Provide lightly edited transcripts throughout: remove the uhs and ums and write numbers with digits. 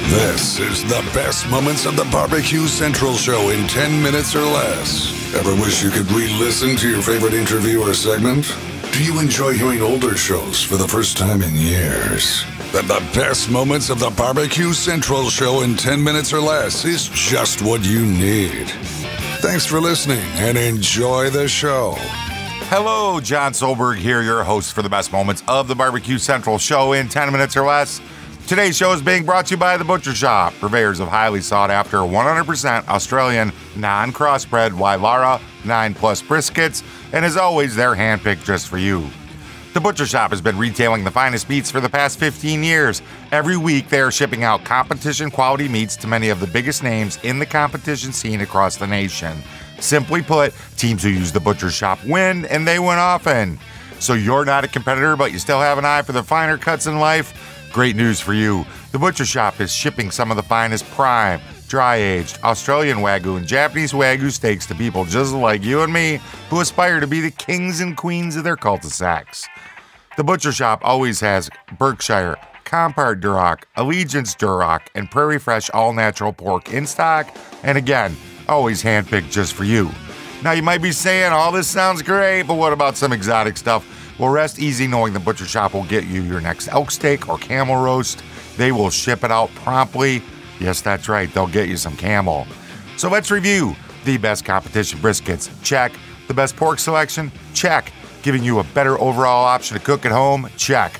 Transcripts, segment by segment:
This is the best moments of the BBQ Central Show in 10 minutes or less. Ever wish you could re-listen to your favorite interview or segment? Do you enjoy hearing older shows for the first time in years? Then the best moments of the BBQ Central Show in 10 minutes or less is just what you need. Thanks for listening and enjoy the show. Hello, John Solberg here, your host for the best moments of the BBQ Central Show in 10 minutes or less. Today's show is being brought to you by The Butcher Shop, purveyors of highly sought-after 100% Australian non-crossbred Wylarah 9+ briskets, and as always, they're handpicked just for you. The Butcher Shop has been retailing the finest meats for the past 15 years. Every week, they are shipping out competition-quality meats to many of the biggest names in the competition scene across the nation. Simply put, teams who use The Butcher Shop win, and they win often. So you're not a competitor, but you still have an eye for the finer cuts in life? Great news for you. The Butcher Shop is shipping some of the finest prime, dry-aged Australian Wagyu and Japanese Wagyu steaks to people just like you and me who aspire to be the kings and queens of their cul-de-sacs. The Butcher Shop always has Berkshire, Compart Duroc, Allegiance Duroc, and Prairie Fresh all-natural pork in stock, and again, always handpicked just for you. Now you might be saying, all this sounds great, but what about some exotic stuff? Well, rest easy knowing the Butcher Shop will get you your next elk steak or camel roast. They will ship it out promptly. Yes, that's right, they'll get you some camel. So let's review the best competition briskets. Check. The best pork selection? Check. Giving you a better overall option to cook at home? Check.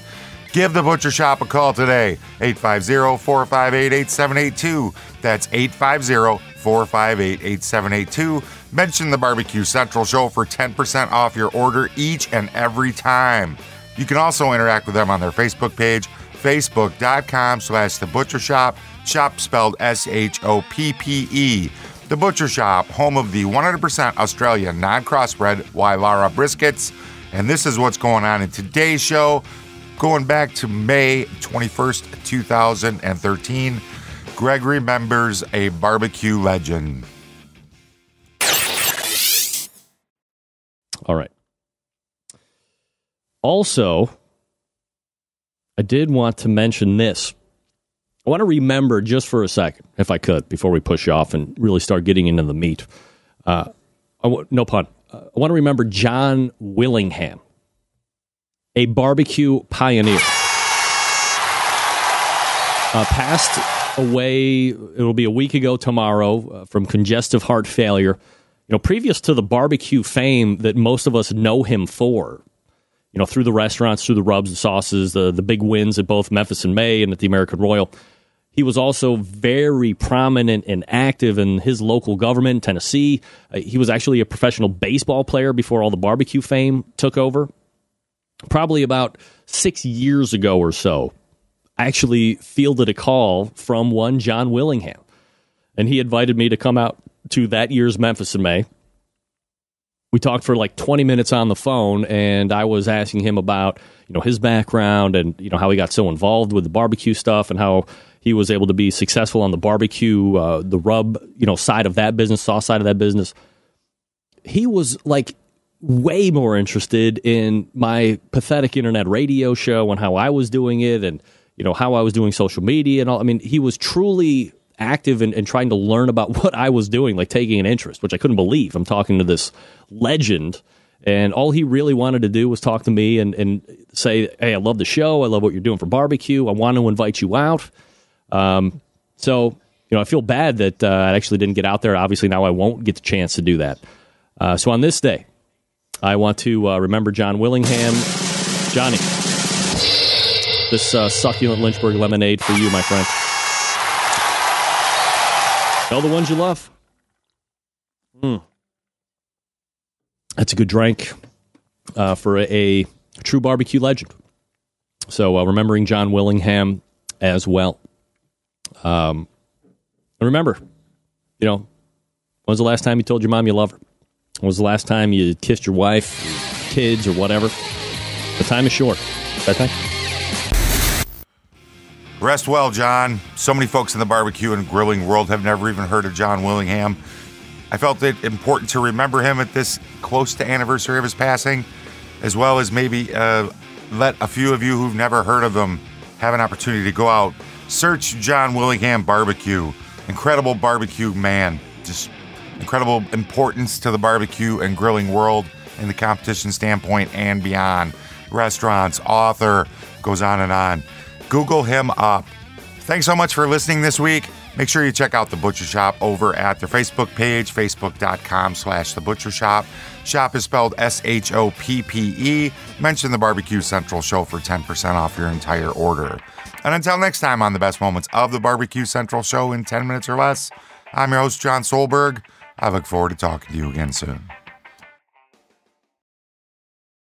Give the Butcher Shop a call today, 850-458-8782. That's 850-458-8782. Mention the BBQ Central Show for 10% off your order each and every time. You can also interact with them on their Facebook page, facebook.com/The Butcher Shop, shop spelled SHOPPE. The Butcher Shop, home of the 100% Australian non-crossbred Wylarah briskets. And this is what's going on in today's show. Going back to May 21st, 2013, Greg remembers a barbecue legend. All right. Also, I did want to mention this. I want to remember just for a second, if I could, before we push off and really start getting into the meat. No pun. I want to remember John Willingham, a barbecue pioneer. Passed away, it'll be a week ago tomorrow, from congestive heart failure. You know, previous to the barbecue fame that most of us know him for, you know, through the restaurants, through the rubs and sauces, the big wins at both Memphis and May and at the American Royal, he was also very prominent and active in his local government in Tennessee. He was actually a professional baseball player before all the barbecue fame took over. Probably about 6 years ago or so, I actually fielded a call from one John Willingham, and he invited me to come out to that year's Memphis in May. We talked for like 20 minutes on the phone, and I was asking him about, you know, his background and, you know, how he got so involved with the barbecue stuff and how he was able to be successful on the barbecue, the rub, you know, side of that business, sauce side of that business. He was like way more interested in my pathetic internet radio show and how I was doing it and, you know, how I was doing social media and all. I mean, he was truly active in trying to learn about what I was doing, like taking an interest, which I couldn't believe. I'm talking to this legend, and all he really wanted to do was talk to me and say, hey, I love the show. I love what you're doing for barbecue. I want to invite you out. So, you know, I feel bad that I actually didn't get out there. Obviously, now I won't get the chance to do that. So on this day, I want to remember John Willingham. Johnny, this succulent Lynchburg lemonade for you, my friend. Tell the ones you love. That's a good drink for a true barbecue legend. So remembering John Willingham as well. And remember, you know, when was the last time you told your mom you love her? When was the last time you kissed your wife, your kids, or whatever? The time is short. That time? Rest well, John. So many folks in the barbecue and grilling world have never even heard of John Willingham. I felt it important to remember him at this close to anniversary of his passing, as well as maybe let a few of you who've never heard of him have an opportunity to go out Search John Willingham Barbecue. Incredible barbecue man. Just incredible importance to the barbecue and grilling world in the competition standpoint and beyond. Restaurants, author, goes on and on. Google him up. Thanks so much for listening this week. Make sure you check out The Butcher Shop over at their Facebook page, facebook.com/The Butcher Shop. Shop is spelled SHOPPE. Mention the Barbecue Central Show for 10% off your entire order. And until next time on the best moments of the Barbecue Central Show in 10 minutes or less, I'm your host, John Solberg. I look forward to talking to you again soon.